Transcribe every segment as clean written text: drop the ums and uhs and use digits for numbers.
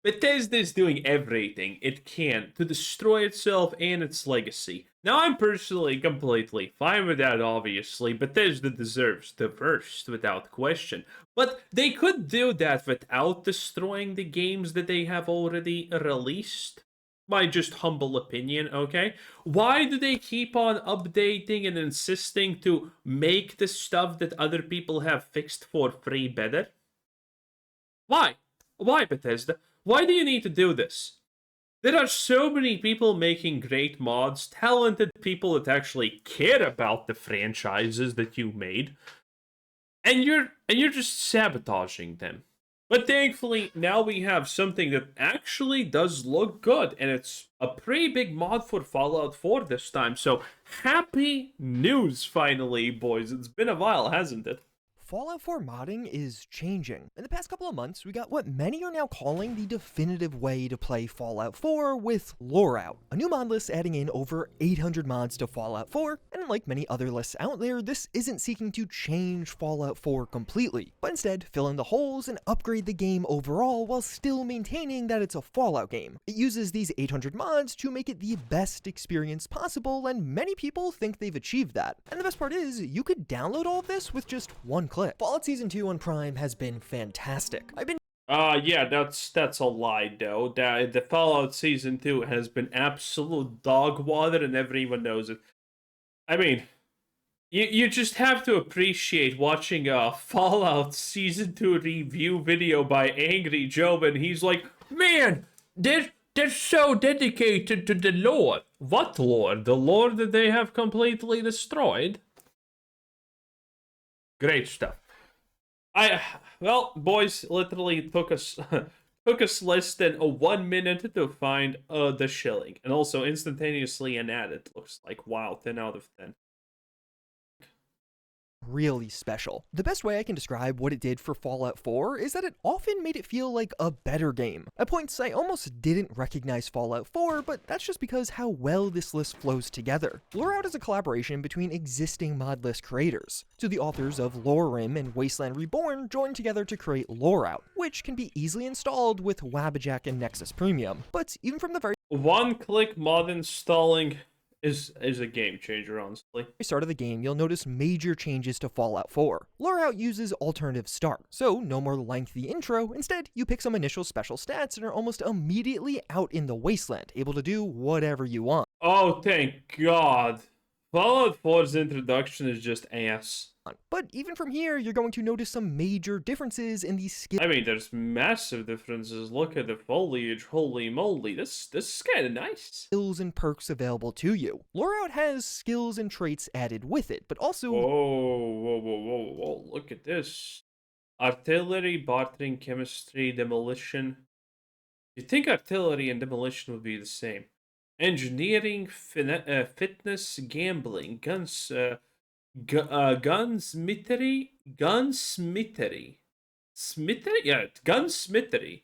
Bethesda is doing everything it can to destroy itself and its legacy. Now, I'm personally completely fine with that, obviously. Bethesda deserves the worst, without question. But they could do that without destroying the games that they have already released. My just humble opinion, okay? Why do they keep on updating and insisting to make the stuff that other people have fixed for free better? Why? Why, Bethesda? Why do you need to do this? There are so many people making great mods, talented people that actually care about the franchises that you made, and you're just sabotaging them. But thankfully, now we have something that actually does look good, and it's a pretty big mod for Fallout 4 this time. So happy news, finally, boys. It's been a while, hasn't it? Fallout 4 modding is changing. In the past couple of months, we got what many are now calling the definitive way to play Fallout 4 with Lore Out, a new mod list adding in over 800 mods to Fallout 4, and unlike many other lists out there, this isn't seeking to change Fallout 4 completely, but instead fill in the holes and upgrade the game overall while still maintaining that it's a Fallout game. It uses these 800 mods to make it the best experience possible, and many people think they've achieved that. And the best part is, you could download all of this with just one click. Fallout Season 2 on Prime has been fantastic. Yeah, that's a lie, though. The Fallout Season 2 has been absolute dog water, and everyone knows it. I mean, you just have to appreciate watching a Fallout Season 2 review video by Angry Joe, and he's like, man, they're so dedicated to the lore. What lore? The lore that they have completely destroyed? Great stuff. Well, boys, literally took us took us less than a 1 minute to find the shilling, and also instantaneously an ad. It looks like wow, 10 out of 10. Really special. The best way I can describe what it did for Fallout 4 is that it often made it feel like a better game. At points, I almost didn't recognize Fallout 4, but that's just because how well this list flows together. Lore Out is a collaboration between existing mod list creators. So the authors of Lore Rim and Wasteland Reborn joined together to create Lore Out, which can be easily installed with Wabbajack and Nexus Premium. But even from the very One-click mod installing is a game changer, honestly. start of the game, you'll notice major changes to Fallout 4. Lore Out uses alternative start, so no more lengthy intro. Instead, you pick some initial special stats and are almost immediately out in the wasteland, able to do whatever you want. Oh, thank God. Fallout 4's introduction is just ass. But even from here, you're going to notice some major differences in the I mean, there's massive differences. Look at the foliage. Holy moly. This is kind of nice. skills and perks available to you. Lore Out has skills and traits added with it, but also Whoa. Look at this. Artillery, bartering, chemistry, demolition. You'd think artillery and demolition would be the same. Engineering, fitness, gambling, gunsmithery? Smithery? Yeah, gunsmithery.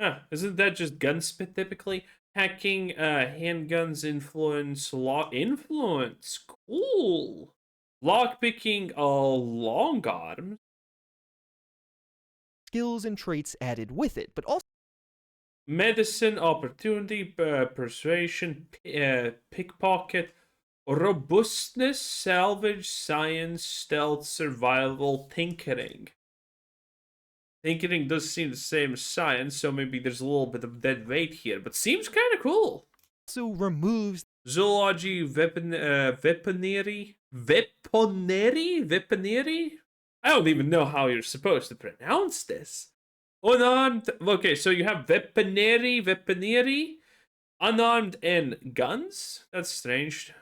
Huh, isn't that just gunsmith typically? Hacking, handguns, influence. Cool. Lockpicking, long arms. skills and traits added with it, but also Medicine, opportunity, persuasion, pickpocket, robustness, salvage, science, stealth, survival, tinkering. Tinkering does seem the same as science, so maybe there's a little bit of dead weight here, but seems kind of cool. removes Zoology, weaponry? I don't even know how you're supposed to pronounce this. Unarmed. Okay, so you have weaponry, unarmed, and guns? That's strange.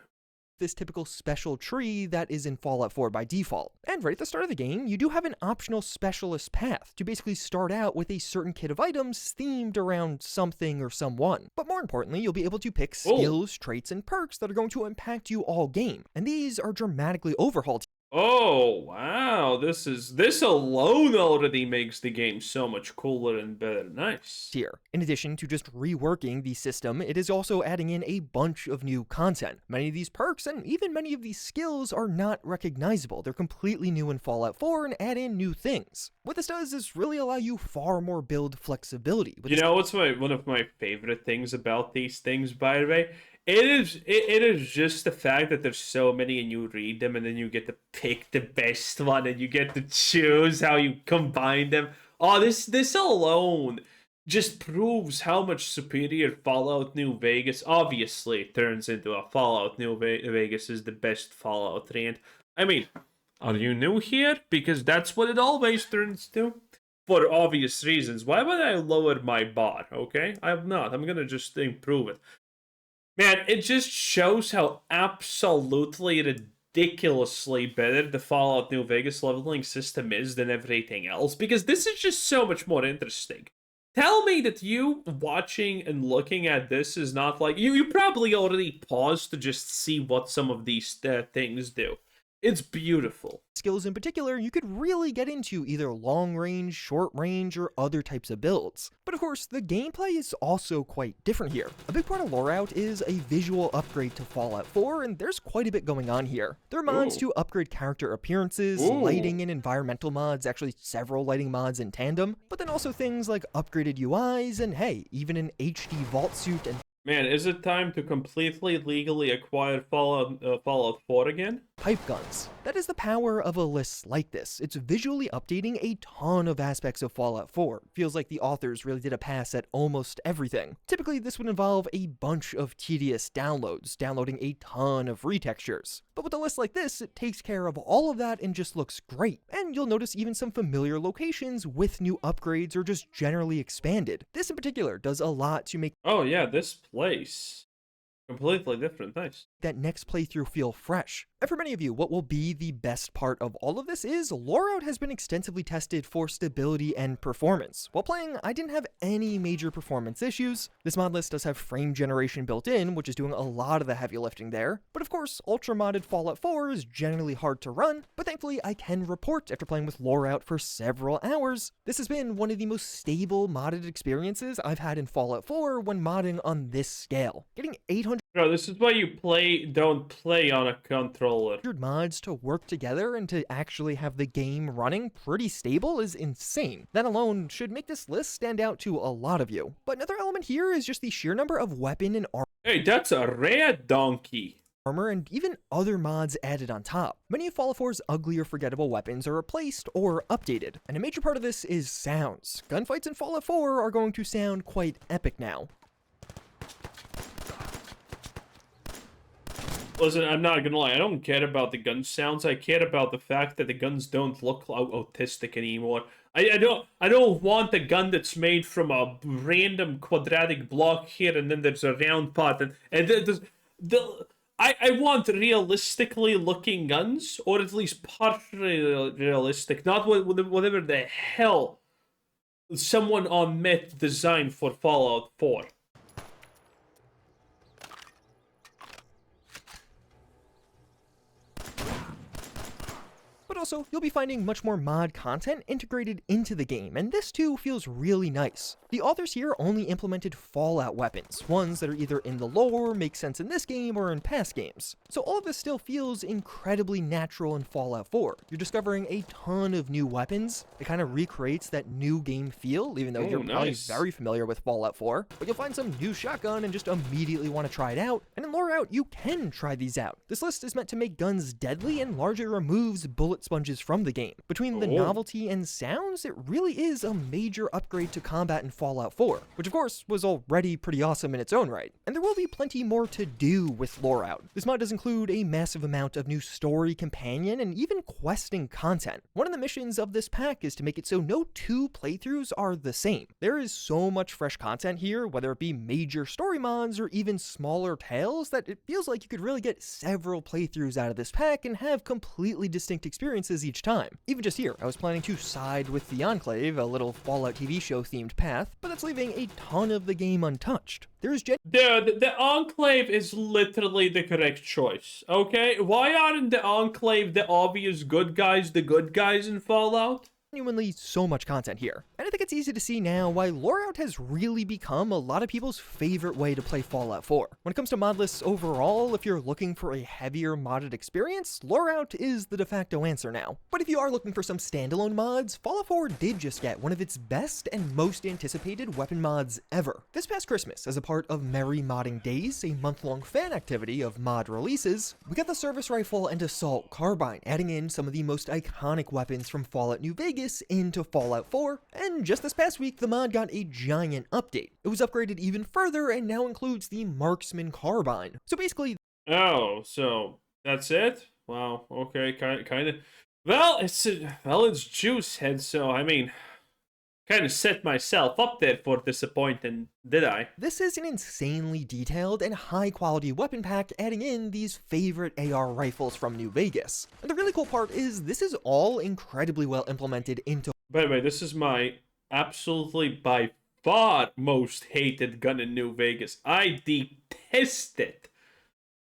this typical special tree that is in Fallout 4 by default. And right at the start of the game, you do have an optional specialist path to basically start out with a certain kit of items themed around something or someone. But more importantly, you'll be able to pick skills, traits, and perks that are going to impact you all game. And these are dramatically overhauled Oh wow, this alone already makes the game so much cooler and better. Nice. Here. In addition to just reworking the system, it is also adding in a bunch of new content. Many of these perks and even many of these skills are not recognizable. They're completely new in Fallout 4 and add in new things. What this does is really allow you far more build flexibility. You know what's one of my favorite things about these things, by the way? It is just the fact that there's so many and you read them and then you get to pick the best one and you get to choose how you combine them. Oh, this alone just proves how much superior Fallout New Vegas obviously turns into a Fallout New Vegas is the best Fallout 3. And I mean, are you new here? Because that's what it always turns to. For obvious reasons. Why would I lower my bar, okay? I'm not. I'm gonna just improve it. Man, it just shows how absolutely ridiculously better the Fallout New Vegas leveling system is than everything else, because this is just so much more interesting. Tell me that you watching and looking at this is not like you probably already paused to just see what some of these things do. It's beautiful. Skills in particular, you could really get into either long range, short range, or other types of builds. But of course, the gameplay is also quite different here. A big part of Loreout is a visual upgrade to Fallout 4, and there's quite a bit going on here. There are mods to upgrade character appearances, lighting and environmental mods, actually several lighting mods in tandem, but then also things like upgraded UIs, and hey, even an HD vault suit and Man, is it time to completely legally acquire Fallout 4 again? pipe guns. That is the power of a list like this. It's visually updating a ton of aspects of Fallout 4. Feels like the authors really did a pass at almost everything. Typically, this would involve a bunch of tedious downloads, downloading a ton of retextures. But with a list like this, it takes care of all of that and just looks great. And you'll notice even some familiar locations with new upgrades or just generally expanded. This in particular does a lot to make Oh yeah, this place. Completely different, nice. that next playthrough feel fresh. And for many of you, what will be the best part of all of this is Loreout has been extensively tested for stability and performance. While playing, I didn't have any major performance issues. This mod list does have frame generation built in, which is doing a lot of the heavy lifting there. But of course, ultra modded Fallout 4 is generally hard to run, but thankfully I can report after playing with Loreout for several hours. This has been one of the most stable modded experiences I've had in Fallout 4 when modding on this scale. Getting 800 Bro, this is why you don't play on a controller. mods to work together and to actually have the game running pretty stable is insane. That alone should make this list stand out to a lot of you. But another element here is just the sheer number of weapon and Hey, that's a red donkey. armor and even other mods added on top. Many of Fallout 4's ugly or forgettable weapons are replaced or updated, and a major part of this is sounds. Gunfights in Fallout 4 are going to sound quite epic now. Listen, I'm not gonna lie, I don't care about the gun sounds. I care about the fact that the guns don't look autistic anymore. I don't want a gun that's made from a random quadratic block here and then there's a round part I want realistically looking guns, or at least partially realistic, not whatever the hell someone on Met designed for Fallout 4. But also, you'll be finding much more mod content integrated into the game, and this too feels really nice. The authors here only implemented Fallout weapons, ones that are either in the lore, make sense in this game, or in past games. So all of this still feels incredibly natural in Fallout 4. You're discovering a ton of new weapons. It kind of recreates that new game feel, even though you're probably very familiar with Fallout 4. But you'll find some new shotgun and just immediately want to try it out. And in Loreout, you can try these out. This list is meant to make guns deadly and largely removes bullet sponges from the game. Between the novelty and sounds, it really is a major upgrade to combat in Fallout 4, which of course was already pretty awesome in its own right. And there will be plenty more to do with Loreout. This mod does include a massive amount of new story, companion, and even questing content. One of the missions of this pack is to make it so no two playthroughs are the same. There is so much fresh content here, whether it be major story mods or even smaller tales, that it feels like you could really get several playthroughs out of this pack and have completely distinct experiences experiences each time. Even just here, I was planning to side with the Enclave, a little Fallout TV show themed path, but that's leaving a ton of the game untouched. There is Dude, the Enclave is literally the correct choice, okay? Why aren't the Enclave the obvious good guys, the good guys in Fallout? genuinely so much content here, and I think it's easy to see now why Loreout has really become a lot of people's favorite way to play Fallout 4. When it comes to mod lists overall, if you're looking for a heavier modded experience, Loreout is the de facto answer now. But if you are looking for some standalone mods, Fallout 4 did just get one of its best and most anticipated weapon mods ever. This past Christmas, as a part of Merry Modding Days, a month-long fan activity of mod releases, we got the Service Rifle and Assault Carbine, adding in some of the most iconic weapons from Fallout New Vegas into Fallout 4, and just this past week the mod got a giant update. It was upgraded even further and now includes the Marksman Carbine. So basically... Oh, so that's it? Wow, okay, kind of. Well, it's Juicehead, so I mean, kind of set myself up there for disappointing, did I? This is an insanely detailed and high-quality weapon pack adding in these favorite AR rifles from New Vegas. And the really cool part is this is all incredibly well implemented into... By the way, this is my absolutely by far most hated gun in New Vegas. I detest it.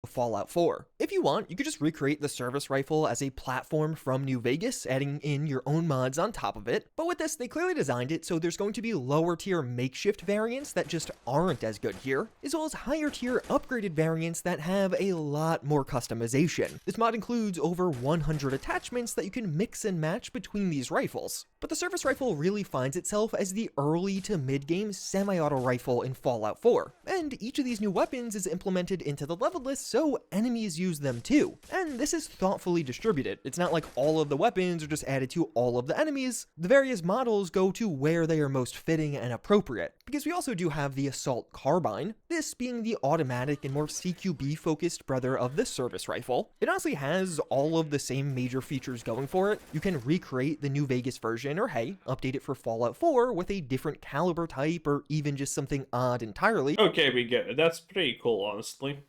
Fallout 4. If you want, you could just recreate the service rifle as a platform from New Vegas, adding in your own mods on top of it. But with this, they clearly designed it so there's going to be lower tier makeshift variants that just aren't as good here, as well as higher tier upgraded variants that have a lot more customization. This mod includes over 100 attachments that you can mix and match between these rifles. But the service rifle really finds itself as the early to mid-game semi-auto rifle in Fallout 4, and each of these new weapons is implemented into the level list so enemies use them too. And this is thoughtfully distributed. It's not like all of the weapons are just added to all of the enemies. The various models go to where they are most fitting and appropriate. Because we also do have the Assault Carbine, this being the automatic and more CQB focused brother of the service rifle. It honestly has all of the same major features going for it. You can recreate the New Vegas version, or hey, update it for Fallout 4 with a different caliber type, or even just something odd entirely. Okay, we get it. That's pretty cool, honestly.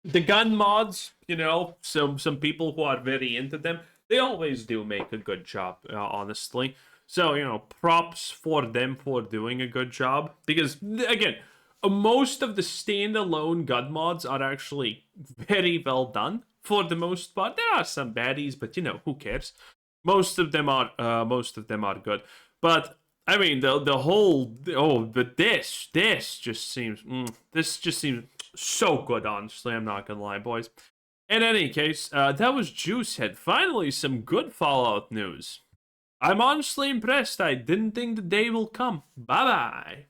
The gun mods, you know, some people who are very into them, they always do make a good job, honestly. So, you know, props for them for doing a good job. Because, again, most of the standalone gun mods are actually very well done for the most part. There are some baddies, but, you know, who cares? Most of them are good. But I mean, the whole but this just seems so good. Honestly, I'm not gonna lie, boys. In any case, that was Juicehead. Finally, some good Fallout news. I'm honestly impressed. I didn't think the day will come. Bye bye.